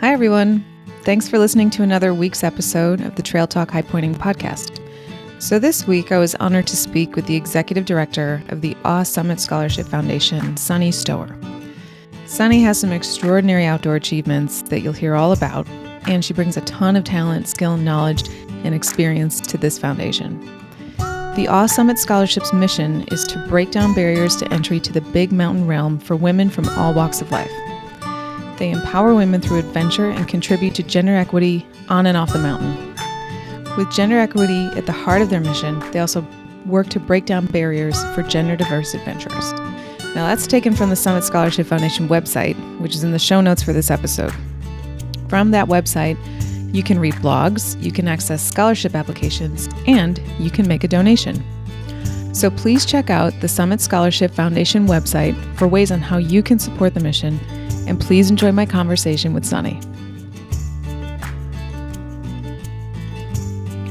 Hi, everyone. Thanks for listening to another week's episode of the Trail Talk High Pointing podcast. So this week, I was honored to speak with the executive director of the Awe Summit Scholarship Foundation, Sunny Stroeer. Sunny has some extraordinary outdoor achievements that you'll hear all about, and she brings a ton of talent, skill, knowledge, and experience to this foundation. The Awe Summit Scholarship's mission is to break down barriers to entry to the big mountain realm for women from all walks of life. They empower women through adventure and contribute to gender equity on and off the mountain. With gender equity at the heart of their mission, they also work to break down barriers for gender diverse adventurers. Now that's taken from the Summit Scholarship Foundation website, which is in the show notes for this episode. From that website, you can read blogs, you can access scholarship applications, and you can make a donation. So please check out the Summit Scholarship Foundation website for ways on how you can support the mission, and please enjoy my conversation with Sunny.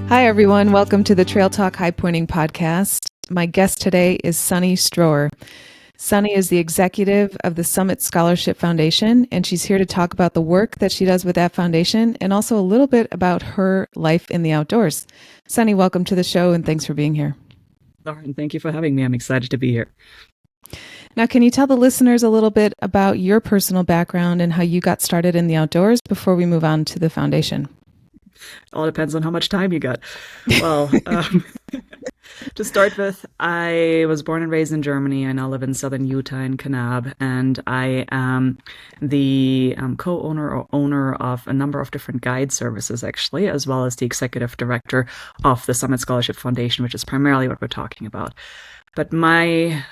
Hi, everyone. Welcome to the Trail Talk High Pointing podcast. My guest today is Sunny Stroeer. Sunny is the executive of the Summit Scholarship Foundation, and she's here to talk about the work that she does with that foundation and also a little bit about her life in the outdoors. Sunny, welcome to the show, and thanks for being here. Lauren, thank you for having me. I'm excited to be here. Now, can you tell the listeners a little bit about your personal background and how you got started in the outdoors before we move on to the foundation? All depends on how much time you got. Well, to start with, I was born and raised in Germany. I now live in southern Utah in Kanab, and I am the co-owner or owner of a number of different guide services, actually, as well as the executive director of the Summit Scholarship Foundation, which is primarily what we're talking about. But my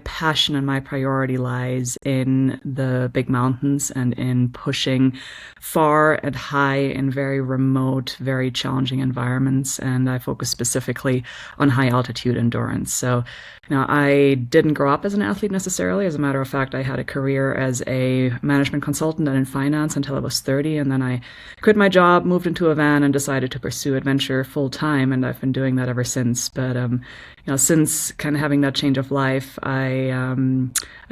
passion and my priority lies in the big mountains and in pushing far and high in very remote, very challenging environments. And I focus specifically on high altitude endurance. So, I didn't grow up as an athlete necessarily. As a matter of fact, I had a career as a management consultant and in finance until I was 30. And then I quit my job, moved into a van, and decided to pursue adventure full time. And I've been doing that ever since. But, since kind of having that change of life, I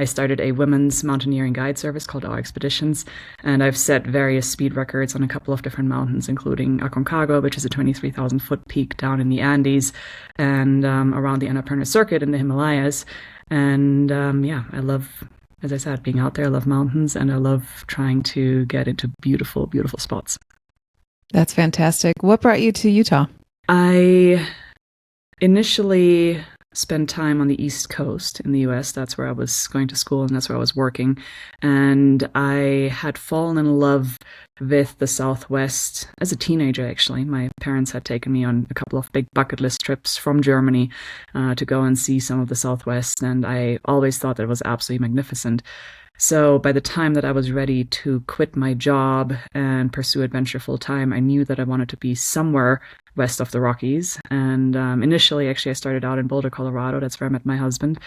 started a women's mountaineering guide service called Our Expeditions, and I've set various speed records on a couple of different mountains, including Aconcagua, which is a 23,000 foot peak down in the Andes, and around the Annapurna Circuit in the Himalayas. And I love, as I said, being out there. I love mountains, and I love trying to get into beautiful, beautiful spots. That's fantastic. What brought you to Utah? I initially spent time on the East Coast in the US. That's where I was going to school and that's where I was working. And I had fallen in love with the Southwest as a teenager, actually. My parents had taken me on a couple of big bucket list trips from Germany to go and see some of the Southwest. And I always thought that it was absolutely magnificent. So by the time that I was ready to quit my job and pursue adventure full time, I knew that I wanted to be somewhere west of the Rockies. And initially, actually, I started out in Boulder, Colorado. That's where I met my husband.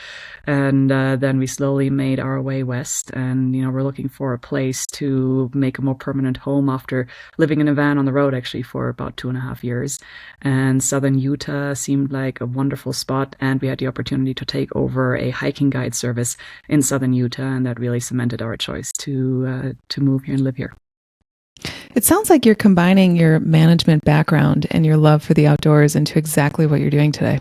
And then we slowly made our way west. And, we're looking for a place to make a more permanent home after living in a van on the road, actually, for about 2.5 years. And southern Utah seemed like a wonderful spot. And we had the opportunity to take over a hiking guide service in southern Utah. And that really cemented our choice to move here and live here. It sounds like you're combining your management background and your love for the outdoors into exactly what you're doing today.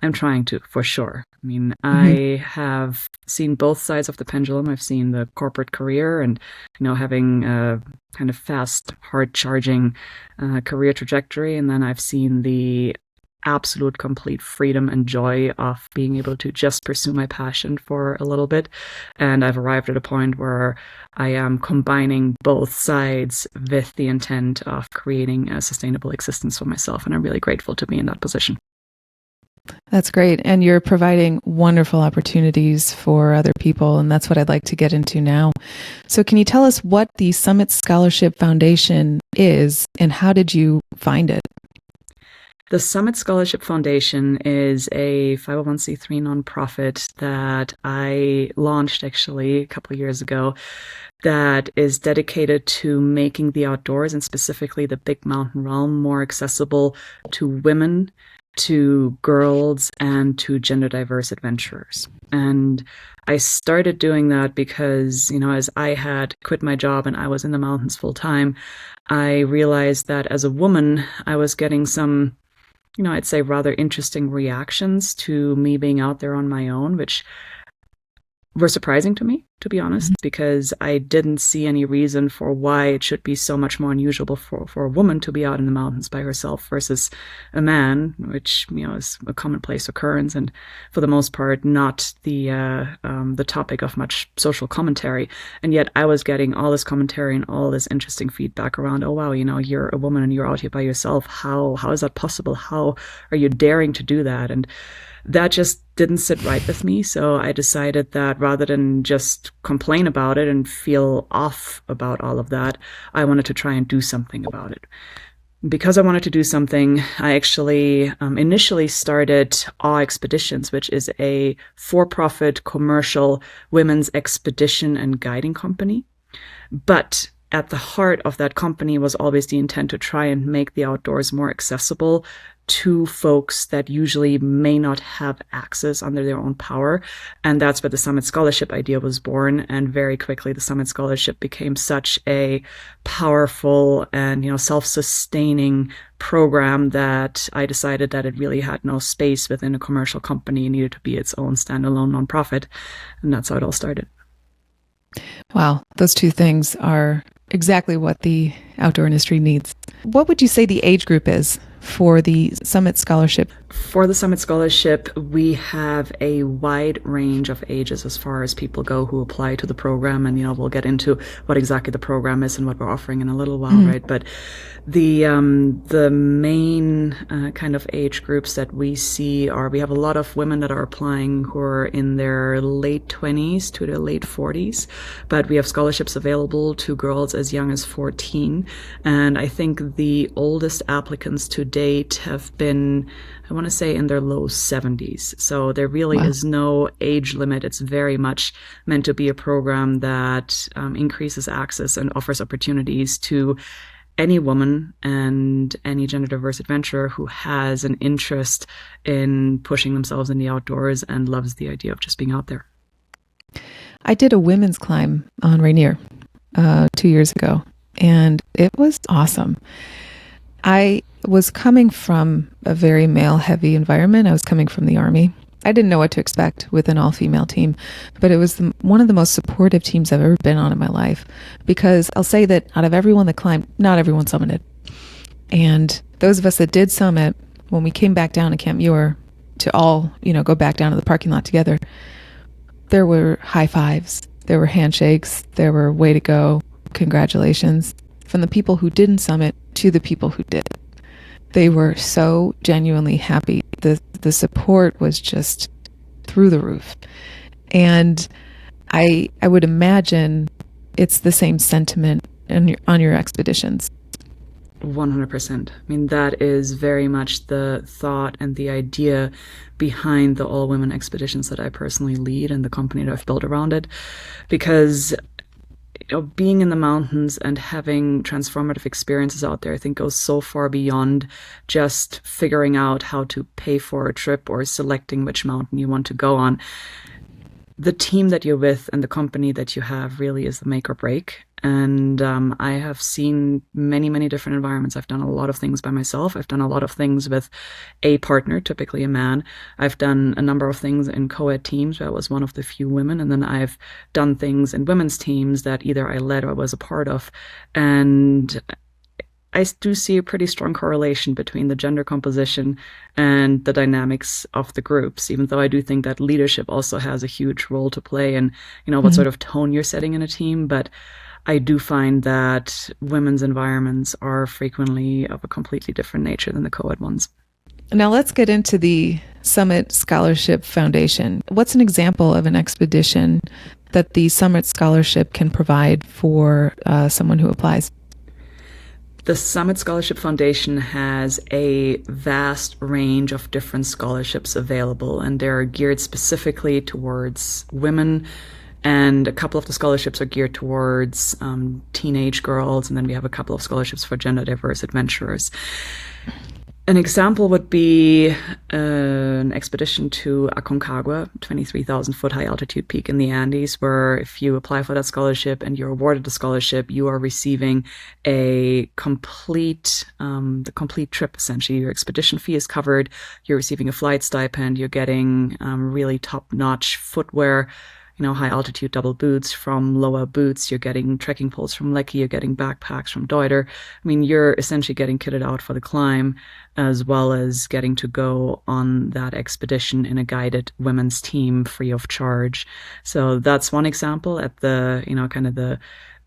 I'm trying to, for sure. I mean, I have seen both sides of the pendulum. I've seen the corporate career and, having a kind of fast, hard-charging career trajectory. And then I've seen the absolute complete freedom and joy of being able to just pursue my passion for a little bit. And I've arrived at a point where I am combining both sides with the intent of creating a sustainable existence for myself. And I'm really grateful to be in that position. That's great. And you're providing wonderful opportunities for other people. And that's what I'd like to get into now. So can you tell us what the Summit Scholarship Foundation is and how did you find it? The Summit Scholarship Foundation is a 501c3 nonprofit that I launched actually a couple of years ago that is dedicated to making the outdoors and specifically the big mountain realm more accessible to women to girls and to gender diverse adventurers. And I started doing that because, as I had quit my job and I was in the mountains full time, I realized that as a woman, I was getting some, I'd say rather interesting reactions to me being out there on my own, which were surprising to me, to be honest, because I didn't see any reason for why it should be so much more unusual for a woman to be out in the mountains by herself versus a man, which is a commonplace occurrence and for the most part not the topic of much social commentary. And yet I was getting all this commentary and all this interesting feedback around, oh wow, you're a woman and you're out here by yourself. How is that possible? How are you daring to do that? And that just didn't sit right with me. So I decided that rather than just complain about it and feel off about all of that, I wanted to try and do something about it. Because I wanted to do something, I actually initially started Awe Expeditions, which is a for-profit commercial women's expedition and guiding company. But at the heart of that company was always the intent to try and make the outdoors more accessible to folks that usually may not have access under their own power. And that's where the Summit Scholarship idea was born. And very quickly, the Summit Scholarship became such a powerful and, self-sustaining program that I decided that it really had no space within a commercial company. It needed to be its own standalone nonprofit. And that's how it all started. Wow. Those two things are exactly what the outdoor industry needs. What would you say the age group is for the Summit Scholarship? For the Summit Scholarship, we have a wide range of ages as far as people go who apply to the program. And, we'll get into what exactly the program is and what we're offering in a little while, right? But the main kind of age groups that we see are, we have a lot of women that are applying who are in their late 20s to their late 40s, but we have scholarships available to girls as young as 14. And I think the oldest applicants to date have been, I want to say, in their low 70s. So there really is no age limit. It's very much meant to be a program that increases access and offers opportunities to any woman and any gender diverse adventurer who has an interest in pushing themselves in the outdoors and loves the idea of just being out there. I did a women's climb on Rainier 2 years ago, and it was awesome. I was coming from a very male-heavy environment. I was coming from the Army. I didn't know what to expect with an all-female team, but it was one of the most supportive teams I've ever been on in my life, because I'll say that out of everyone that climbed, not everyone summited. And those of us that did summit, when we came back down to Camp Muir to all, go back down to the parking lot together, there were high fives, there were handshakes, there were way to go, congratulations, from the people who didn't summit to the people who did. They were so genuinely happy. The support was just through the roof. And I would imagine it's the same sentiment on your expeditions. 100%. I mean, that is very much the thought and the idea behind the all-women expeditions that I personally lead and the company that I've built around it. Because being in the mountains and having transformative experiences out there, I think, goes so far beyond just figuring out how to pay for a trip or selecting which mountain you want to go on. The team that you're with and the company that you have really is the make or break. And I have seen many, many different environments. I've done a lot of things by myself. I've done a lot of things with a partner, typically a man. I've done a number of things in co-ed teams where I was one of the few women. And then I've done things in women's teams that either I led or was a part of. And I do see a pretty strong correlation between the gender composition and the dynamics of the groups, even though I do think that leadership also has a huge role to play in, what sort of tone you're setting in a team. But I do find that women's environments are frequently of a completely different nature than the co-ed ones. Now let's get into the Summit Scholarship Foundation. What's an example of an expedition that the Summit Scholarship can provide for someone who applies? The Summit Scholarship Foundation has a vast range of different scholarships available, and they're geared specifically towards women. And a couple of the scholarships are geared towards teenage girls, and then we have a couple of scholarships for gender diverse adventurers. An example would be an expedition to Aconcagua, 23,000-foot high altitude peak in the Andes, where if you apply for that scholarship and you're awarded the scholarship, you are receiving the complete trip, essentially. Your expedition fee is covered, you're receiving a flight stipend, you're getting really top-notch footwear, high altitude double boots from Loa Boots. You're getting trekking poles from Lecky. You're getting backpacks from Deuter. I mean, you're essentially getting kitted out for the climb, as well as getting to go on that expedition in a guided women's team free of charge. So that's one example at the, kind of the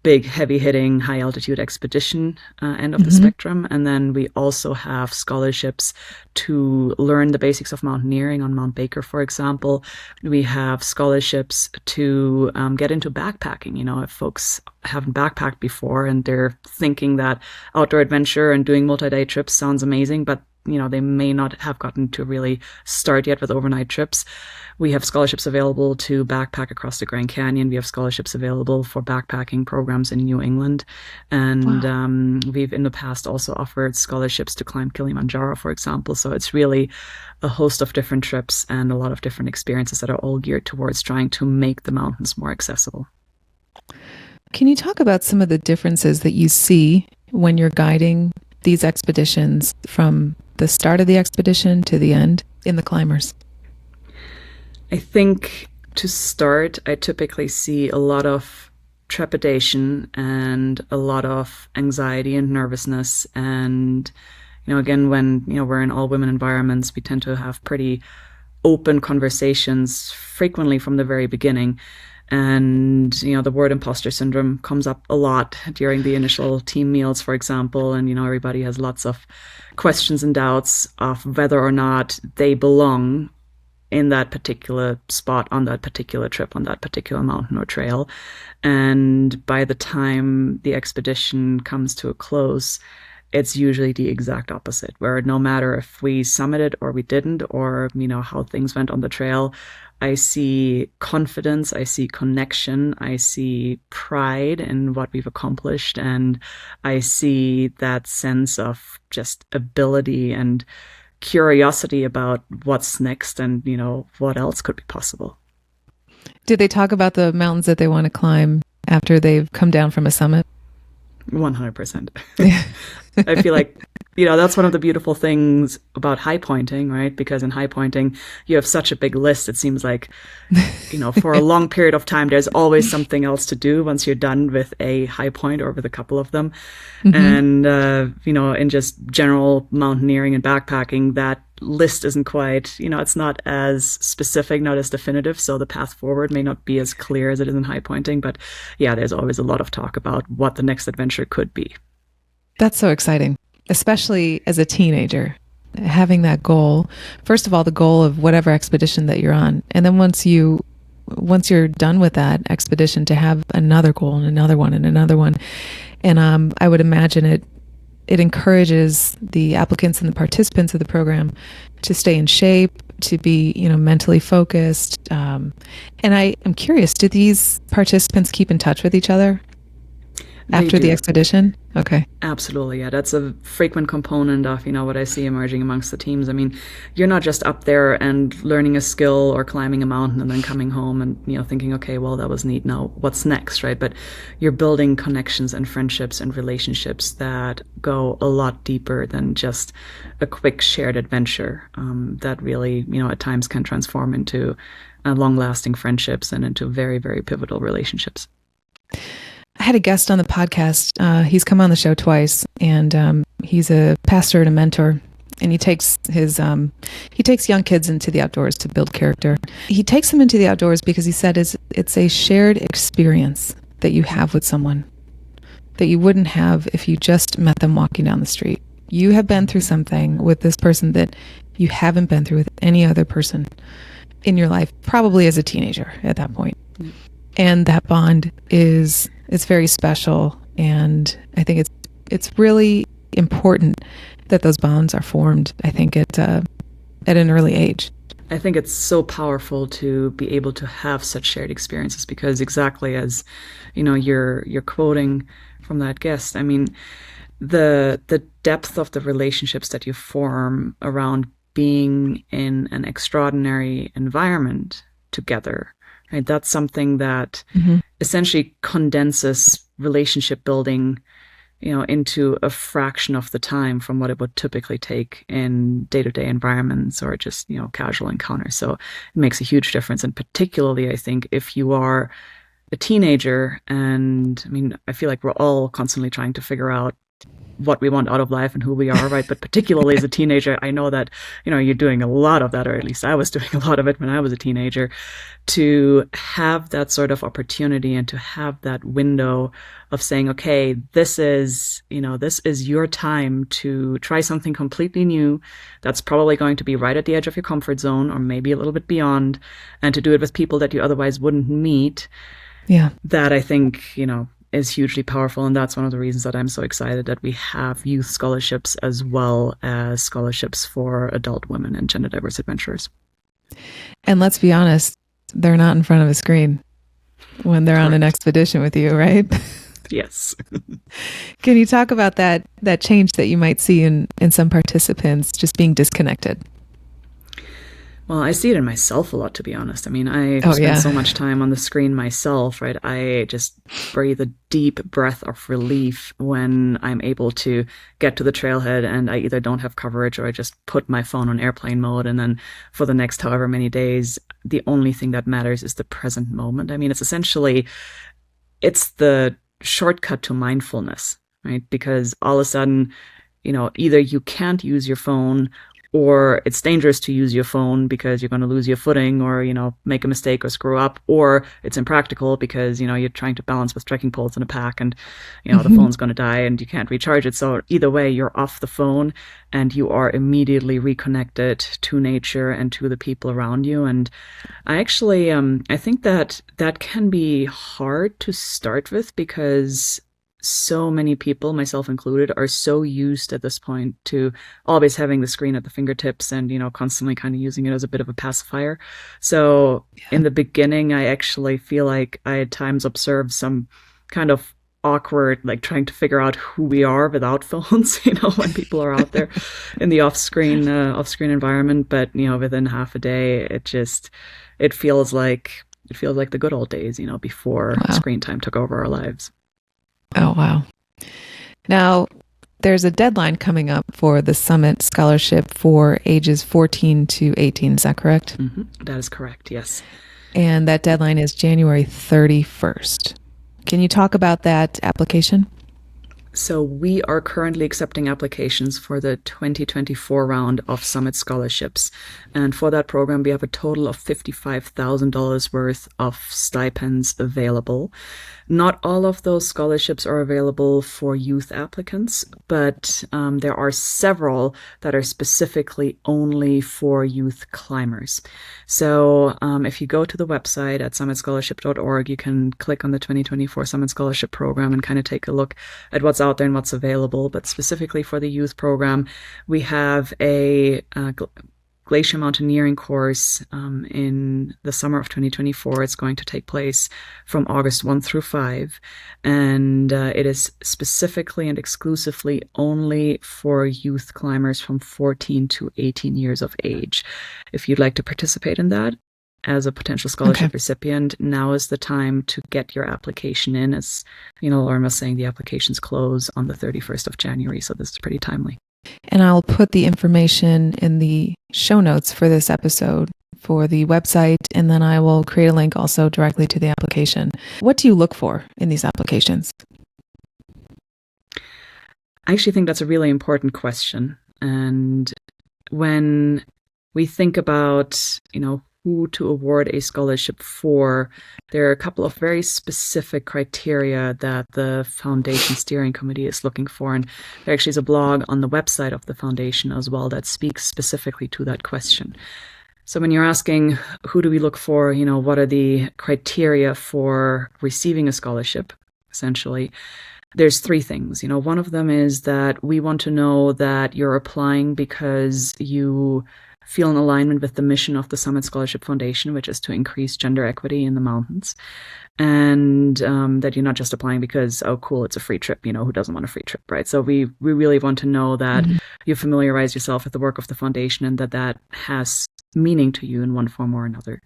big, heavy-hitting, high-altitude expedition end of the spectrum. And then we also have scholarships to learn the basics of mountaineering on Mount Baker, for example. We have scholarships to get into backpacking. If folks haven't backpacked before and they're thinking that outdoor adventure and doing multi-day trips sounds amazing, but they may not have gotten to really start yet with overnight trips. We have scholarships available to backpack across the Grand Canyon. We have scholarships available for backpacking programs in New England. And we've in the past also offered scholarships to climb Kilimanjaro, for example. So it's really a host of different trips and a lot of different experiences that are all geared towards trying to make the mountains more accessible. Can you talk about some of the differences that you see when you're guiding these expeditions from the start of the expedition to the end in the climbers? I think to start, I typically see a lot of trepidation and a lot of anxiety and nervousness. And, again, when, we're in all women environments, we tend to have pretty open conversations frequently from the very beginning. And, the word imposter syndrome comes up a lot during the initial team meals, for example. And, everybody has lots of questions and doubts of whether or not they belong in that particular spot, on that particular trip, on that particular mountain or trail. And by the time the expedition comes to a close, it's usually the exact opposite, where no matter if we summited or we didn't, or, how things went on the trail, I see confidence, I see connection, I see pride in what we've accomplished, and I see that sense of just ability and curiosity about what's next and, what else could be possible. Did they talk about the mountains that they want to climb after they've come down from a summit? 100%. I feel like, that's one of the beautiful things about high pointing, right? Because in high pointing, you have such a big list. It seems like, for a long period of time, there's always something else to do once you're done with a high point or with a couple of them. And, in just general mountaineering and backpacking, that list isn't quite, it's not as specific, not as definitive. So the path forward may not be as clear as it is in high pointing. But yeah, there's always a lot of talk about what the next adventure could be. That's so exciting, especially as a teenager, having that goal. First of all, the goal of whatever expedition that you're on. And then once you're done with that expedition, to have another goal and another one and another one. And I would imagine it encourages the applicants and the participants of the program to stay in shape, to be, mentally focused. And I am curious, do these participants keep in touch with each other after the expedition? Okay. Absolutely. Yeah. That's a frequent component of, what I see emerging amongst the teams. I mean, you're not just up there and learning a skill or climbing a mountain and then coming home and, thinking, okay, well, that was neat. Now what's next? Right. But you're building connections and friendships and relationships that go a lot deeper than just a quick shared adventure, that really, at times can transform into long lasting friendships and into very, very pivotal relationships. I had a guest on the podcast. He's come on the show twice, and he's a pastor and a mentor. And he takes young kids into the outdoors to build character. He takes them into the outdoors because he said it's a shared experience that you have with someone that you wouldn't have if you just met them walking down the street. You have been through something with this person that you haven't been through with any other person in your life, probably as a teenager at that point. And that bond is very special, and I think it's really important that those bonds are formed, I think, at an early age. I think it's so powerful to be able to have such shared experiences, because exactly as you're quoting from that guest, I mean, the depth of the relationships that you form around being in an extraordinary environment together, right? That's something that essentially condenses relationship building, into a fraction of the time from what it would typically take in day-to-day environments or just, casual encounters. So it makes a huge difference. And particularly, I think, if you are a teenager, and I mean, I feel like we're all constantly trying to figure out what we want out of life and who we are, right? But particularly as a teenager, I know that, you're doing a lot of that, or at least I was doing a lot of it when I was a teenager, to have that sort of opportunity and to have that window of saying, okay, this is your time to try something completely new that's probably going to be right at the edge of your comfort zone or maybe a little bit beyond, and to do it with people that you otherwise wouldn't meet. Yeah. That I think, is hugely powerful. And that's one of the reasons that I'm so excited that we have youth scholarships as well as scholarships for adult women and gender diverse adventurers. And let's be honest, they're not in front of a screen when they're on an expedition with you, right? Yes. Can you talk about that change that you might see in some participants just being disconnected? Well, I see it in myself a lot, to be honest. I mean, I spend so much time on the screen myself, right? I just breathe a deep breath of relief when I'm able to get to the trailhead and I either don't have coverage or I just put my phone on airplane mode. And then for the next however many days, the only thing that matters is the present moment. I mean, it's the shortcut to mindfulness, right? Because all of a sudden, either you can't use your phone or it's dangerous to use your phone because you're going to lose your footing or, make a mistake or screw up, or it's impractical because, you're trying to balance with trekking poles in a pack and, the phone's going to die and you can't recharge it. So either way, you're off the phone and you are immediately reconnected to nature and to the people around you. And I actually, I think that can be hard to start with because so many people, myself included, are so used at this point to always having the screen at the fingertips and, constantly kind of using it as a bit of a pacifier. So in the beginning, I actually feel like I at times observed some kind of awkward, like trying to figure out who we are without phones, when people are out there in the off-screen environment. But, within half a day, it feels like the good old days, before screen time took over our lives. Oh, wow. Now, there's a deadline coming up for the Summit Scholarship for ages 14 to 18. Is that correct? Mm-hmm. That is correct, yes. And that deadline is January 31st. Can you talk about that application? So we are currently accepting applications for the 2024 round of Summit Scholarships. And for that program, we have a total of $55,000 worth of stipends available. Not all of those scholarships are available for youth applicants, but there are several that are specifically only for youth climbers. So if you go to the website at summitscholarship.org, you can click on the 2024 Summit Scholarship Program and kind of take a look at what's out there and what's available. But specifically for the youth program, we have a glacier mountaineering course in the summer of 2024. It's going to take place from August 1 through 5. And it is specifically and exclusively only for youth climbers from 14 to 18 years of age. If you'd like to participate in that as a potential scholarship recipient, now is the time to get your application in. As Lauren was saying, the applications close on the 31st of January. So this is pretty timely. And I'll put the information in the show notes for this episode for the website, and then I will create a link also directly to the application. What do you look for in these applications? I actually think that's a really important question. And when we think about, who to award a scholarship for, there are a couple of very specific criteria that the Foundation Steering Committee is looking for. And there actually is a blog on the website of the Foundation as well that speaks specifically to that question. So when you're asking, who do we look for, what are the criteria for receiving a scholarship, essentially, there's three things. One of them is that we want to know that you're applying because you feel in alignment with the mission of the Summit Scholarship Foundation, which is to increase gender equity in the mountains. And that you're not just applying because, oh, cool, it's a free trip. Who doesn't want a free trip, right? So we really want to know that you familiarize yourself with the work of the foundation and that has meaning to you in one form or another.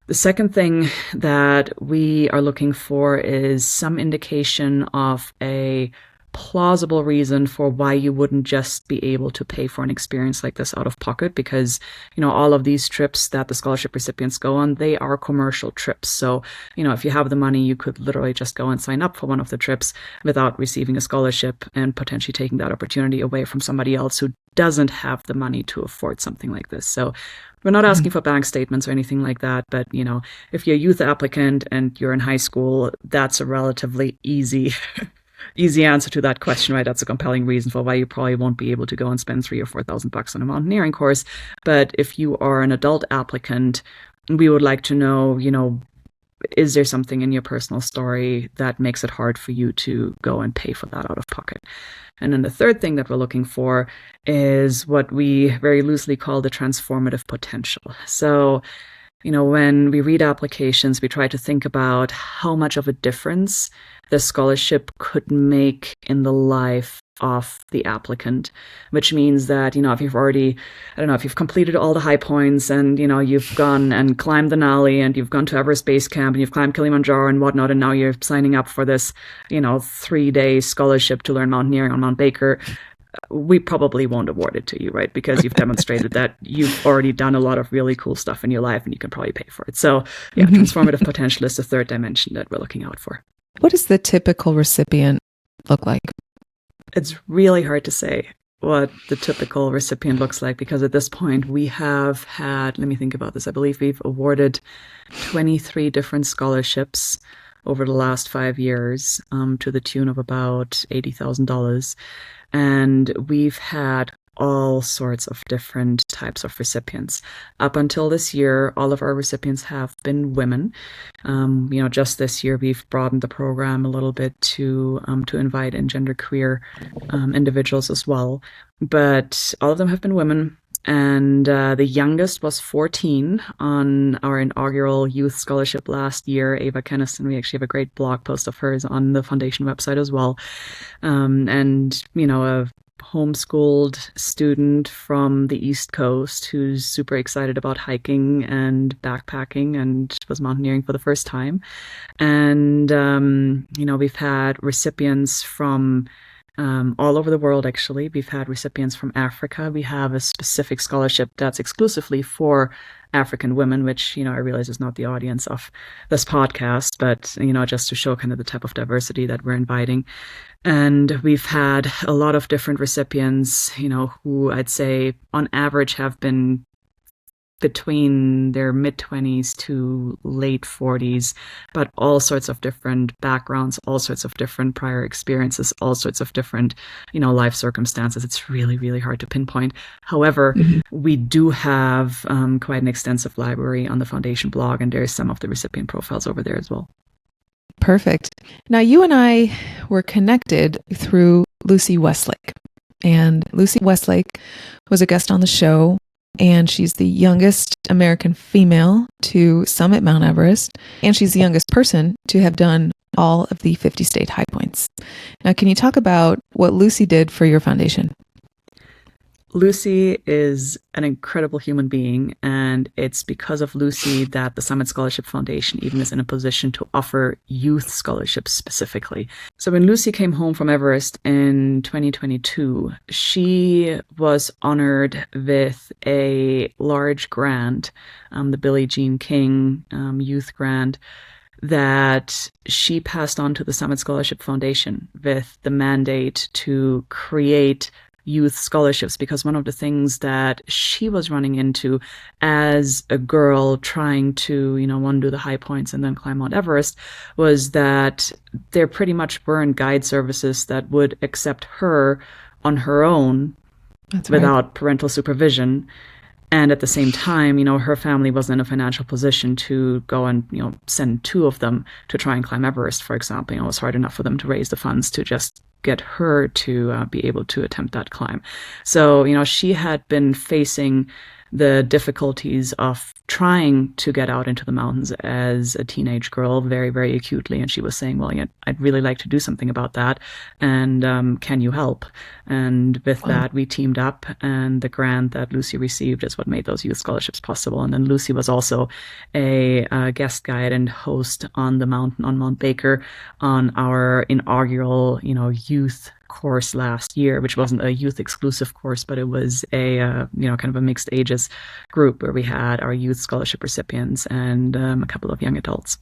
The second thing that we are looking for is some indication of a plausible reason for why you wouldn't just be able to pay for an experience like this out of pocket, because all of these trips that the scholarship recipients go on, they are commercial trips. So if you have the money, you could literally just go and sign up for one of the trips without receiving a scholarship and potentially taking that opportunity away from somebody else who doesn't have the money to afford something like this. So we're not asking for bank statements or anything like that, but if you're a youth applicant and you're in high school, that's a relatively easy answer to that question, right? That's a compelling reason for why you probably won't be able to go and spend $3,000 or $4,000 on a mountaineering course. But if you are an adult applicant, we would like to know, is there something in your personal story that makes it hard for you to go and pay for that out of pocket? And then the third thing that we're looking for is what we very loosely call the transformative potential. So, when we read applications, we try to think about how much of a difference the scholarship could make in the life of the applicant, which means that, if you've already, if you've completed all the high points and, you've gone and climbed the Denali and you've gone to Everest Base Camp and you've climbed Kilimanjaro and whatnot, and now you're signing up for this, 3-day scholarship to learn mountaineering on Mount Baker, we probably won't award it to you, right? Because you've demonstrated that you've already done a lot of really cool stuff in your life and you can probably pay for it. So yeah, transformative potential is the third dimension that we're looking out for. What does the typical recipient look like? It's really hard to say what the typical recipient looks like, because at this point we have had, let me think about this, I believe we've awarded 23 different scholarships over the last 5 years, to the tune of about $80,000. And we've had all sorts of different types of recipients. Up until this year, all of our recipients have been women. Just this year, we've broadened the program a little bit to invite in genderqueer individuals as well. But all of them have been women. And the youngest was 14 on our inaugural youth scholarship last year, Ava Keniston. We actually have a great blog post of hers on the foundation website as well. And a homeschooled student from the East Coast who's super excited about hiking and backpacking and was mountaineering for the first time. And, we've had recipients from all over the world, actually. We've had recipients from Africa. We have a specific scholarship that's exclusively for African women, which, I realize is not the audience of this podcast, but, just to show kind of the type of diversity that we're inviting. And we've had a lot of different recipients, who I'd say on average have been between their mid-20s to late 40s, but all sorts of different backgrounds, all sorts of different prior experiences, all sorts of different, life circumstances. It's really, really hard to pinpoint. However, we do have quite an extensive library on the foundation blog, and there's some of the recipient profiles over there as well. Perfect. Now, you and I were connected through Lucy Westlake, and Lucy Westlake was a guest on the show. And she's the youngest American female to summit Mount Everest. And she's the youngest person to have done all of the 50 state high points. Now, can you talk about what Lucy did for your foundation? Lucy is an incredible human being, and it's because of Lucy that the Summit Scholarship Foundation even is in a position to offer youth scholarships specifically. So when Lucy came home from Everest in 2022, she was honored with a large grant, the Billie Jean King Youth Grant, that she passed on to the Summit Scholarship Foundation with the mandate to create youth scholarships, because one of the things that she was running into as a girl trying to, want to do the high points and then climb Mount Everest was that there pretty much weren't guide services that would accept her on her own. That's without right. Parental supervision. And at the same time, her family wasn't in a financial position to go and, send 2 of them to try and climb Everest, for example. It was hard enough for them to raise the funds to just get her to be able to attempt that climb. So, she had been facing the difficulties of trying to get out into the mountains as a teenage girl very, very acutely. And she was saying, well, yeah, I'd really like to do something about that. And can you help? And with that, we teamed up, and the grant that Lucy received is what made those youth scholarships possible. And then Lucy was also a guest guide and host on the mountain, on Mount Baker, on our inaugural, youth course last year, which wasn't a youth exclusive course, but it was a kind of a mixed ages group where we had our youth scholarship recipients and a couple of young adults.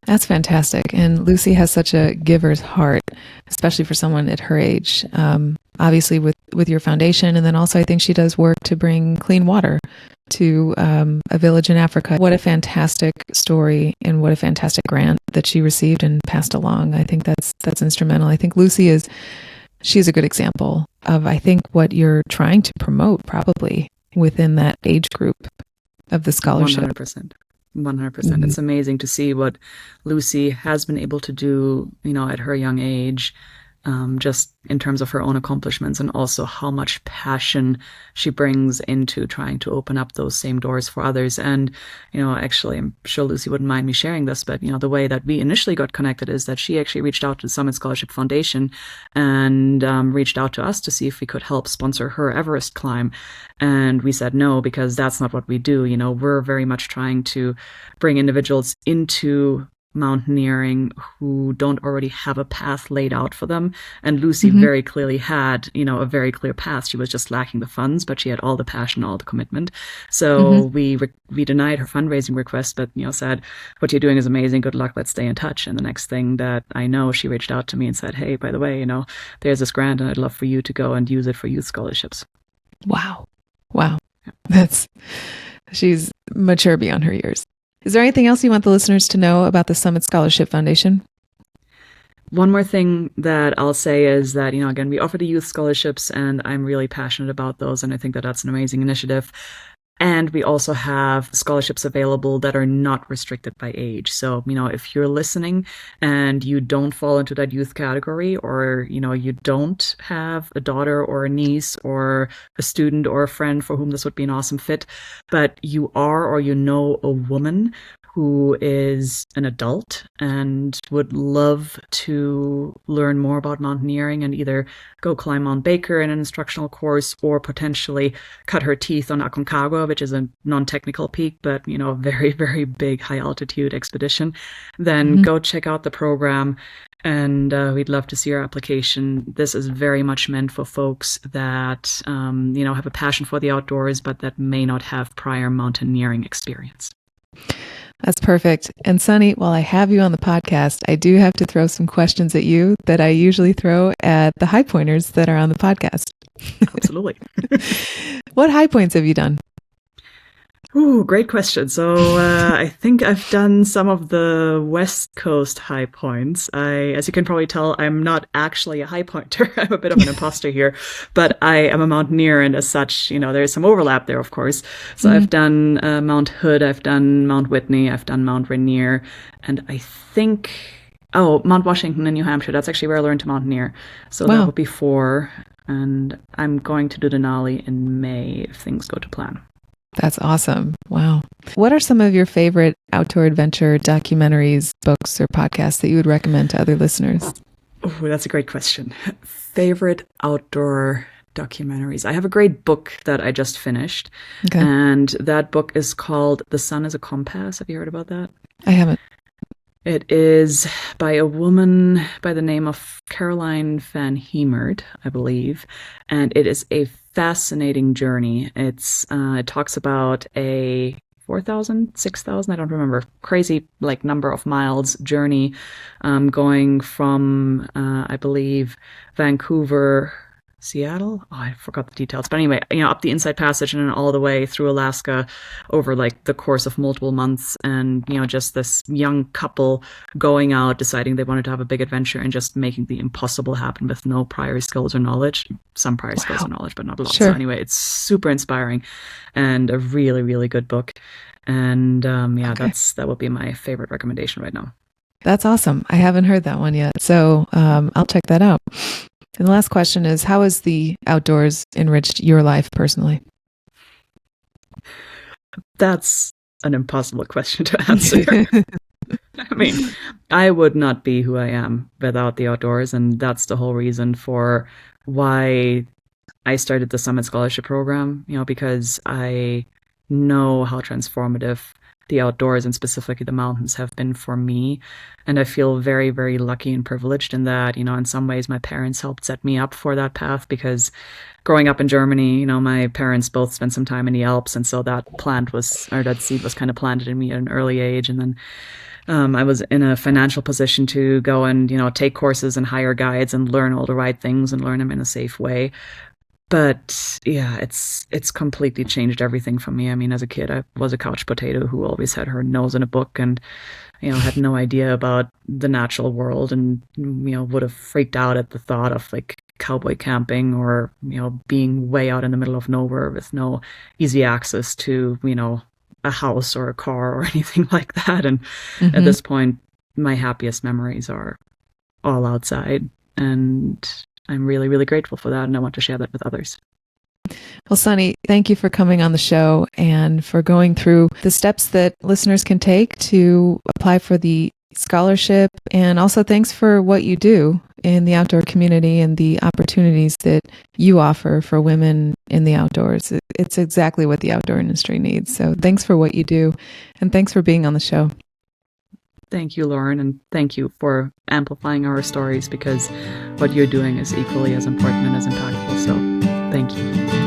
That's fantastic. And Lucy has such a giver's heart, especially for someone at her age. Obviously with your foundation, and then also I think she does work to bring clean water to a village in Africa. What a fantastic story, and what a fantastic grant that she received and passed along. I think that's instrumental. I think Lucy she's a good example of, I think, what you're trying to promote probably within that age group of the scholarship. 100%. 100%. It's amazing to see what Lucy has been able to do, at her young age, just in terms of her own accomplishments, and also how much passion she brings into trying to open up those same doors for others. And, actually, I'm sure Lucy wouldn't mind me sharing this, but, the way that we initially got connected is that she actually reached out to the Summit Scholarship Foundation and reached out to us to see if we could help sponsor her Everest climb. And we said no, because that's not what we do. We're very much trying to bring individuals into mountaineering who don't already have a path laid out for them. And Lucy very clearly had, a very clear path. She was just lacking the funds, but she had all the passion, all the commitment. So we denied her fundraising request, but, said, what you're doing is amazing. Good luck. Let's stay in touch. And the next thing that I know, she reached out to me and said, hey, by the way, there's this grant and I'd love for you to go and use it for youth scholarships. Wow. She's mature beyond her years. Is there anything else you want the listeners to know about the Summit Scholarship Foundation? One more thing that I'll say is that, again, we offer the youth scholarships, and I'm really passionate about those. And I think that that's an amazing initiative. And we also have scholarships available that are not restricted by age. So, if you're listening and you don't fall into that youth category, or, you don't have a daughter or a niece or a student or a friend for whom this would be an awesome fit, but you are, or a woman who is an adult and would love to learn more about mountaineering and either go climb Mount Baker in an instructional course, or potentially cut her teeth on Aconcagua, which is a non-technical peak, but, a very, very big high altitude expedition, then go check out the program. And we'd love to see your application. This is very much meant for folks that, have a passion for the outdoors, but that may not have prior mountaineering experience. That's perfect. And Sunny, while I have you on the podcast, I do have to throw some questions at you that I usually throw at the high pointers that are on the podcast. Absolutely. What high points have you done? Ooh, great question. So I think I've done some of the West Coast high points. As you can probably tell, I'm not actually a high pointer. I'm a bit of an imposter here, but I am a mountaineer, and as such, there's some overlap there, of course. So I've done Mount Hood, I've done Mount Whitney, I've done Mount Rainier, and I think, Mount Washington in New Hampshire. That's actually where I learned to mountaineer. So that would be 4, and I'm going to do Denali in May if things go to plan. That's awesome. Wow. What are some of your favorite outdoor adventure documentaries, books, or podcasts that you would recommend to other listeners? Oh, that's a great question. Favorite outdoor documentaries. I have a great book that I just finished. Okay. And that book is called The Sun is a Compass. Have you heard about that? I haven't. It is by a woman by the name of Caroline Van Hemert, I believe. And it is a fascinating journey. It talks about a 4,000, 6,000, I don't remember, crazy number of miles journey, going from, I believe, Vancouver, Seattle? Oh, I forgot the details. But anyway, up the Inside Passage and then all the way through Alaska over the course of multiple months. And, just this young couple going out, deciding they wanted to have a big adventure and just making the impossible happen with no prior skills or knowledge. Some prior skills or knowledge, but not a lot. Sure. So anyway, it's super inspiring and a really, really good book. And that would be my favorite recommendation right now. That's awesome. I haven't heard that one yet. So I'll check that out. And the last question is, how has the outdoors enriched your life personally? That's an impossible question to answer. I mean, I would not be who I am without the outdoors, and that's the whole reason for why I started the Summit Scholarship Program, because I know how transformative the outdoors and specifically the mountains have been for me. And I feel very, very lucky and privileged in that, in some ways my parents helped set me up for that path because growing up in Germany, my parents both spent some time in the Alps. And so that seed was kind of planted in me at an early age. And then I was in a financial position to go and, take courses and hire guides and learn all the right things and learn them in a safe way. But yeah, it's completely changed everything for me. I mean, as a kid, I was a couch potato who always had her nose in a book and, had no idea about the natural world and, would have freaked out at the thought of like cowboy camping or, being way out in the middle of nowhere with no easy access to, a house or a car or anything like that. And at this point, my happiest memories are all outside. And I'm really, really grateful for that, and I want to share that with others. Well, Sunny, thank you for coming on the show and for going through the steps that listeners can take to apply for the scholarship. And also thanks for what you do in the outdoor community and the opportunities that you offer for women in the outdoors. It's exactly what the outdoor industry needs. So thanks for what you do, and thanks for being on the show. Thank you, Lauren, and thank you for amplifying our stories because what you're doing is equally as important and as impactful. So thank you.